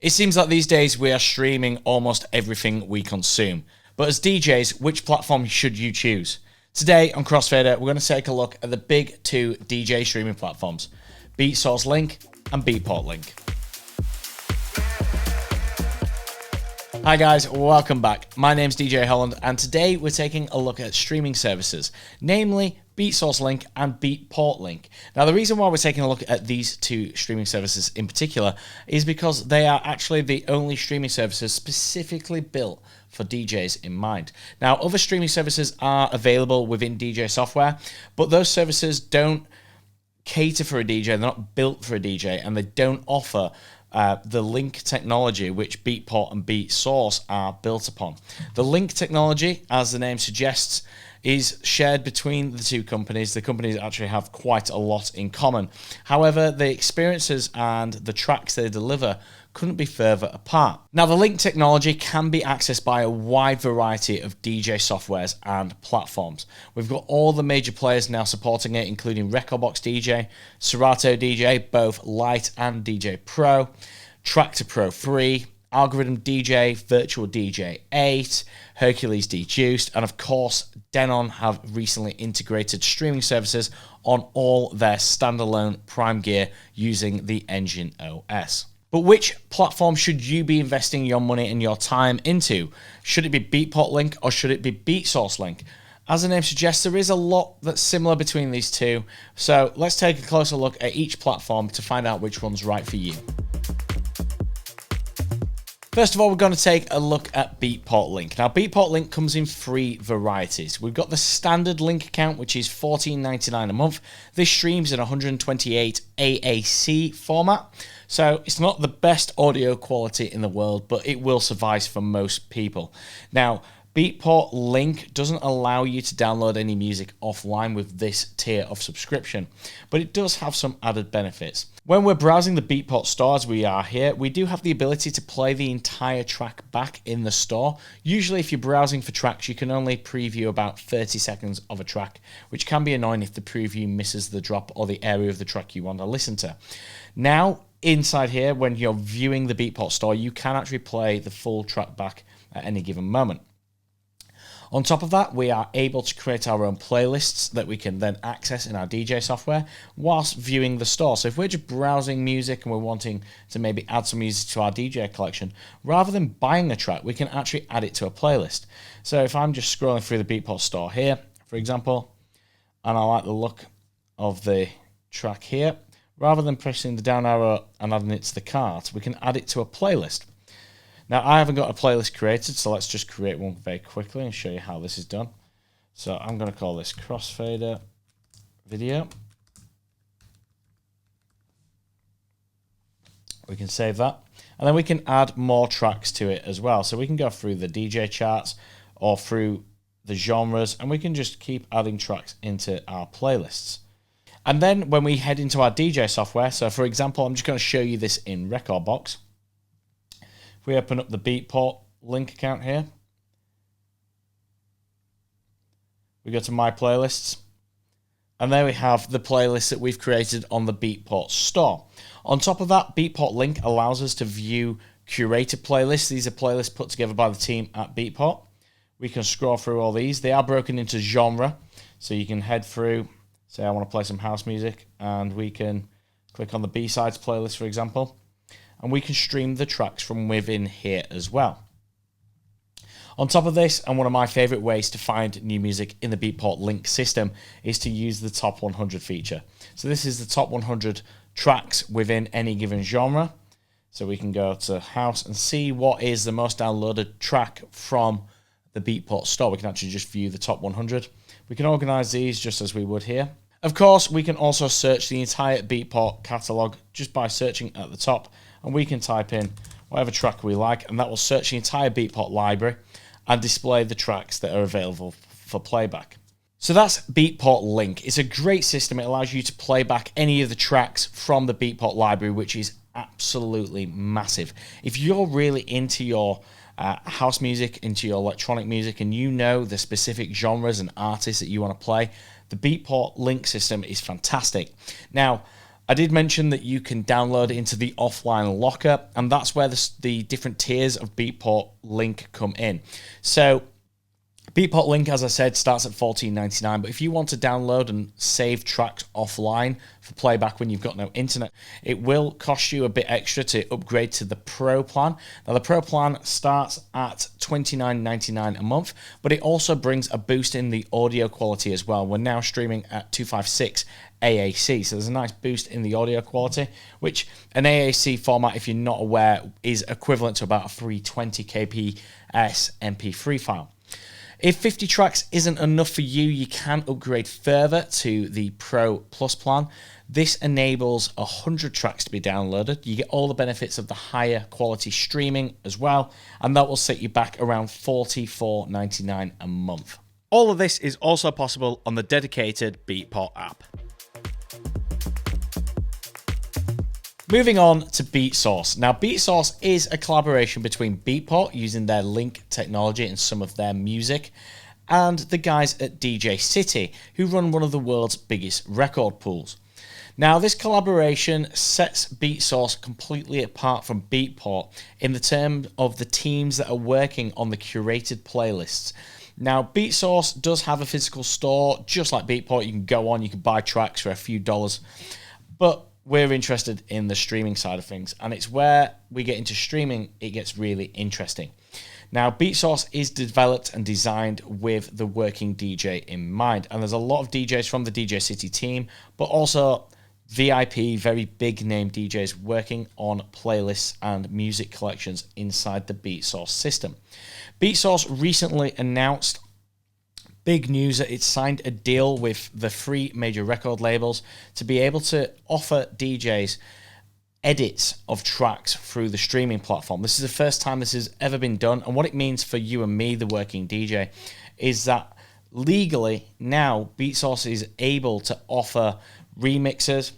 It seems like these days we are streaming almost everything we consume. But as DJs, which platform should you choose? Today on Crossfader, we're going to take a look at the big two DJ streaming platforms, Beatsource Link and Beatport Link. Hi guys, welcome back. My name's DJ Holland, and today we're taking a look at streaming services, namely Beatsource Link and Beatport Link. Now, the reason why we're taking a look at these two streaming services in particular is because they are actually the only streaming services specifically built for DJs in mind. Now, other streaming services are available within DJ software, but those services don't cater for a DJ, they're not built for a DJ, and they don't offer the link technology which Beatport and Beatsource are built upon. The link technology, as the name suggests, is shared between the two companies. The companies actually have quite a lot in common. However, the experiences and the tracks they deliver couldn't be further apart. Now, the link technology can be accessed by a wide variety of DJ softwares and platforms. We've got all the major players now supporting it, including Rekordbox DJ, Serato DJ, both Lite and DJ Pro, Traktor Pro 3, Algorithm DJ, Virtual DJ 8, Hercules Dejuiced, and of course, Denon have recently integrated streaming services on all their standalone Prime gear using the Engine OS. But which platform should you be investing your money and your time into? Should it be Beatport Link or should it be Beatsource Link? As the name suggests, there is a lot that's similar between these two, so let's take a closer look at each platform to find out which one's right for you. First of all, we're going to take a look at Beatport Link. Now, Beatport Link comes in three varieties. We've got the standard link account, which is $14.99 a month. This streams in 128 AAC format. So it's not the best audio quality in the world, but it will suffice for most people. Now, Beatport Link doesn't allow you to download any music offline with this tier of subscription, but it does have some added benefits. When we're browsing the Beatport store, as we are here, we do have the ability to play the entire track back in the store. Usually, if you're browsing for tracks, you can only preview about 30 seconds of a track, which can be annoying if the preview misses the drop or the area of the track you want to listen to. Now, inside here, when you're viewing the Beatport store, you can actually play the full track back at any given moment. On top of that, we are able to create our own playlists that we can then access in our DJ software whilst viewing the store. So if we're just browsing music and we're wanting to maybe add some music to our DJ collection, rather than buying a track, we can actually add it to a playlist. So if I'm just scrolling through the Beatport store here, for example, and I like the look of the track here, rather than pressing the down arrow and adding it to the cart, we can add it to a playlist. Now, I haven't got a playlist created, so let's just create one very quickly and show you how this is done. So I'm going to call this Crossfader Video. We can save that. And then we can add more tracks to it as well. So we can go through the DJ charts or through the genres, and we can just keep adding tracks into our playlists. And then when we head into our DJ software, so for example, I'm just going to show you this in Rekordbox. If we open up the Beatport Link account here, we go to My Playlists, and there we have the playlist that we've created on the Beatport store. On top of that, Beatport Link allows us to view curated playlists. These are playlists put together by the team at Beatport. We can scroll through all these. They are broken into genre, so you can head through, say I want to play some house music, and we can click on the B-sides playlist, for example, and we can stream the tracks from within here as well. On top of this, and one of my favorite ways to find new music in the Beatport Link system is to use the Top 100 feature. So this is the top 100 tracks within any given genre. So we can go to house and see what is the most downloaded track from the Beatport store. We can actually just view the top 100. We can organize these just as we would here. Of course, we can also search the entire Beatport catalog just by searching at the top, and we can type in whatever track we like, and that will search the entire Beatport library and display the tracks that are available for playback. So that's Beatport Link. It's a great system. It allows you to play back any of the tracks from the Beatport library, which is absolutely massive. If you're really into your house music, into your electronic music, and you know the specific genres and artists that you want to play, the Beatport Link system is fantastic. Now, I did mention that you can download it into the offline locker, and that's where the different tiers of Beatport Link come in. So Beatport Link, as I said, starts at $14.99, but if you want to download and save tracks offline for playback when you've got no internet, it will cost you a bit extra to upgrade to the Pro plan. Now, the Pro plan starts at $29.99 a month, but it also brings a boost in the audio quality as well. We're now streaming at 256 AAC, so there's a nice boost in the audio quality, which an AAC format, if you're not aware, is equivalent to about a 320 kps MP3 file. If 50 tracks isn't enough for you, you can upgrade further to the Pro Plus plan. This enables 100 tracks to be downloaded. You get all the benefits of the higher quality streaming as well, and that will set you back around $44.99 a month. All of this is also possible on the dedicated Beatport app. Moving on to Beatsource. Now, Beatsource is a collaboration between Beatport, using their Link technology in some of their music, and the guys at DJ City, who run one of the world's biggest record pools. Now, this collaboration sets Beatsource completely apart from Beatport in the terms of the teams that are working on the curated playlists. Now, Beatsource does have a physical store, just like Beatport. You can go on, you can buy tracks for a few dollars, but we're interested in the streaming side of things, and it's where we get into streaming it gets really interesting. Now, Beatsource is developed and designed with the working DJ in mind, and there's a lot of DJs from the DJ City team, but also VIP, very big name DJs working on playlists and music collections inside the Beatsource system. Beatsource recently announced big news that it signed a deal with the 3 major record labels to be able to offer DJs edits of tracks through the streaming platform. This is the first time this has ever been done, and what it means for you and me, the working DJ, is that legally now Beatsource is able to offer remixes,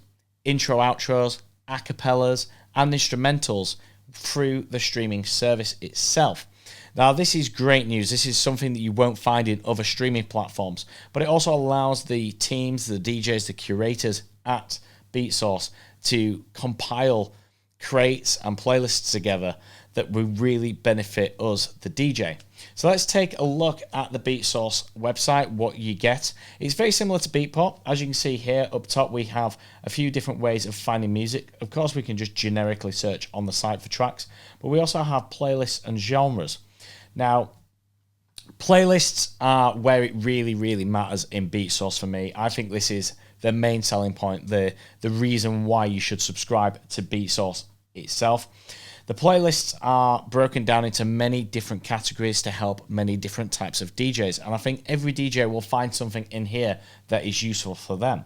intro outros, acapellas, and instrumentals through the streaming service itself. Now, this is great news. This is something that you won't find in other streaming platforms, but it also allows the teams, the DJs, the curators at Beatsource to compile crates and playlists together that will really benefit us, the DJ. So let's take a look at the Beatsource website, what you get. It's very similar to Beatport. As you can see here up top, we have a few different ways of finding music. Of course, we can just generically search on the site for tracks, but we also have playlists and genres. Now, playlists are where it really, really matters in Beatsource for me. I think this is the main selling point, the reason why you should subscribe to Beatsource itself. The playlists are broken down into many different categories to help many different types of DJs, and I think every DJ will find something in here that is useful for them.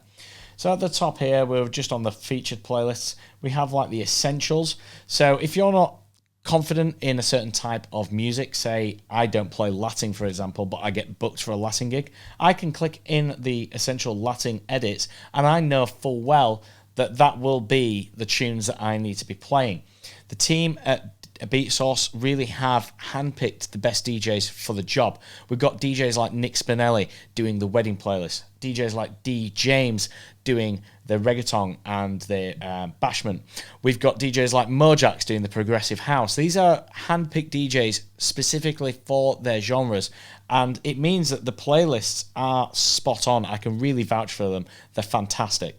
So at the top here, we're just on the featured playlists. We have like the essentials. So if you're not confident in a certain type of music, say I don't play Latin, for example, but I get booked for a Latin gig, I can click in the essential Latin edits, and I know full well that that will be the tunes that I need to be playing. The team at Beatsource really have handpicked the best DJs for the job. We've got DJs like Nick Spinelli doing the wedding playlist, DJs like D. James doing the reggaeton and the bashment. We've got DJs like Mojax doing the progressive house. These are handpicked DJs specifically for their genres, and it means that the playlists are spot on. I can really vouch for them. They're fantastic.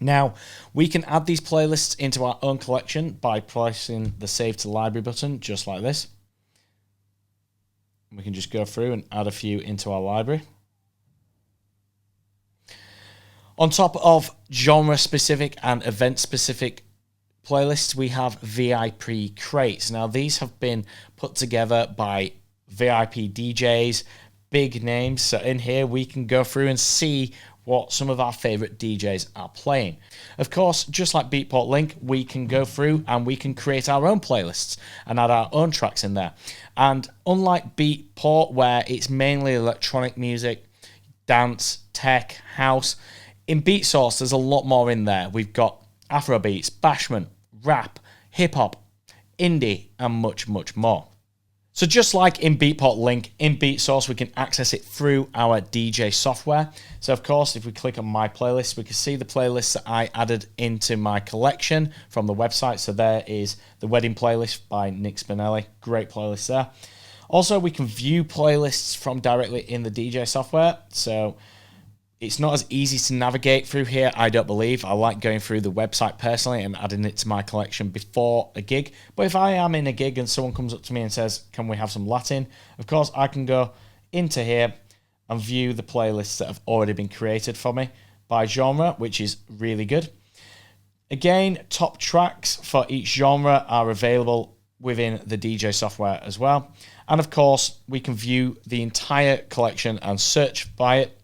Now, we can add these playlists into our own collection by pressing the Save to Library button, just like this. We can just go through and add a few into our library. On top of genre-specific and event-specific playlists, we have VIP crates. Now, these have been put together by VIP DJs, big names. So in here, we can go through and see what some of our favorite DJs are playing. Of course, just like Beatport Link, we can go through and we can create our own playlists and add our own tracks in there. And unlike Beatport, where it's mainly electronic music, dance, tech, house, in Beatsource, there's a lot more in there. We've got Afrobeats, bashment, rap, hip-hop, indie, and much, much more. So just like in Beatport Link, in Beatsource, we can access it through our DJ software. So of course, if we click on my playlist, we can see the playlists that I added into my collection from the website. So there is the wedding playlist by Nick Spinelli. Great playlist there. Also, we can view playlists from directly in the DJ software. So it's not as easy to navigate through here, I don't believe. I like going through the website personally and adding it to my collection before a gig. But if I am in a gig and someone comes up to me and says, can we have some Latin? Of course, I can go into here and view the playlists that have already been created for me by genre, which is really good. Again, top tracks for each genre are available within the DJ software as well. And of course, we can view the entire collection and search by it.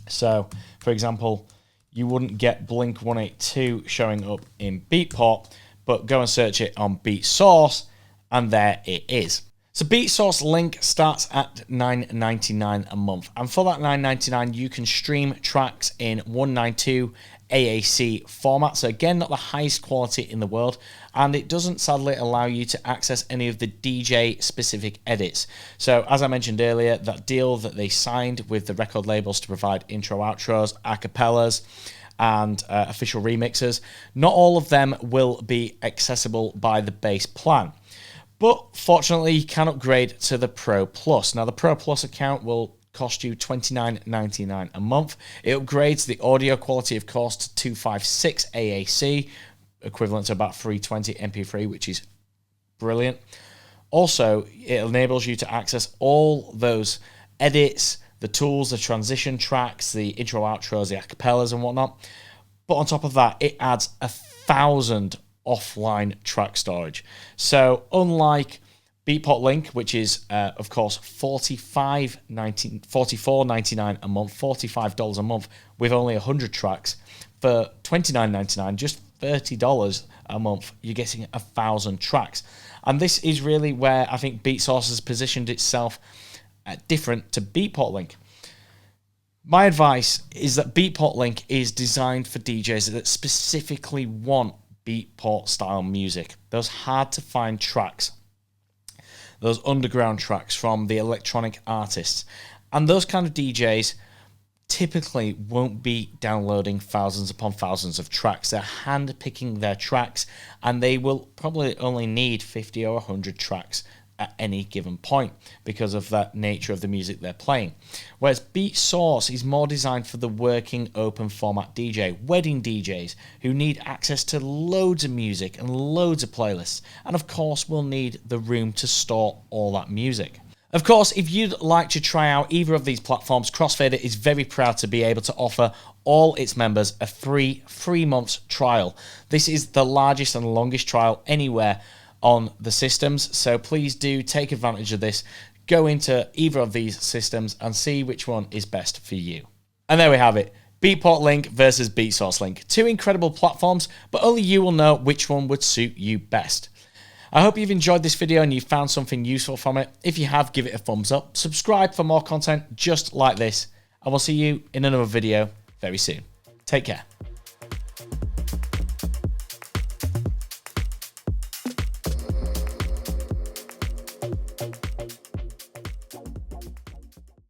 So, for example, you wouldn't get Blink 182 showing up in Beatport, but go and search it on Beatsource, and there it is. So Beatsource Link starts at $9.99 a month, and for that $9.99, you can stream tracks in 192 AAC format. So again, not the highest quality in the world, and it doesn't sadly allow you to access any of the DJ specific edits. So as I mentioned earlier, that deal that they signed with the record labels to provide intro, outros, acapellas, and official remixes, not all of them will be accessible by the base plan. But fortunately, you can upgrade to the Pro Plus. Now, the Pro Plus account will cost you $29.99 a month. It upgrades the audio quality, of course, to 256 AAC, equivalent to about 320 MP3, which is brilliant. Also, it enables you to access all those edits, the tools, the transition tracks, the intro, outros, the acapellas and whatnot. But on top of that, it adds 1,000 offline track storage. So unlike Beatport Link, which is of course $44.99 a month, $45 a month with only 100 tracks, for $29.99, just $30 a month, you're getting 1,000 tracks. And this is really where I think Beatsource has positioned itself different to Beatport Link. My advice is that Beatport Link is designed for DJs that specifically want Beatport style music, those hard to find tracks, those underground tracks from the electronic artists. And those kind of DJs typically won't be downloading thousands upon thousands of tracks. They're hand picking their tracks, and they will probably only need 50 or 100 tracks at any given point because of that nature of the music they're playing. Whereas Beatsource is more designed for the working open format DJ, wedding DJs who need access to loads of music and loads of playlists, and of course will need the room to store all that music. Of course, if you'd like to try out either of these platforms, Crossfader is very proud to be able to offer all its members a free 3 months trial. This is the largest and longest trial anywhere on the systems, so please do take advantage of this. Go into either of these systems and see which one is best for you. And there we have it. Beatport Link versus Beatsource Link. Two incredible platforms, but only you will know which one would suit you best. I hope you've enjoyed this video and you found something useful from it. If you have, give it a thumbs up. Subscribe for more content just like this. And we'll see you in another video very soon. Take care.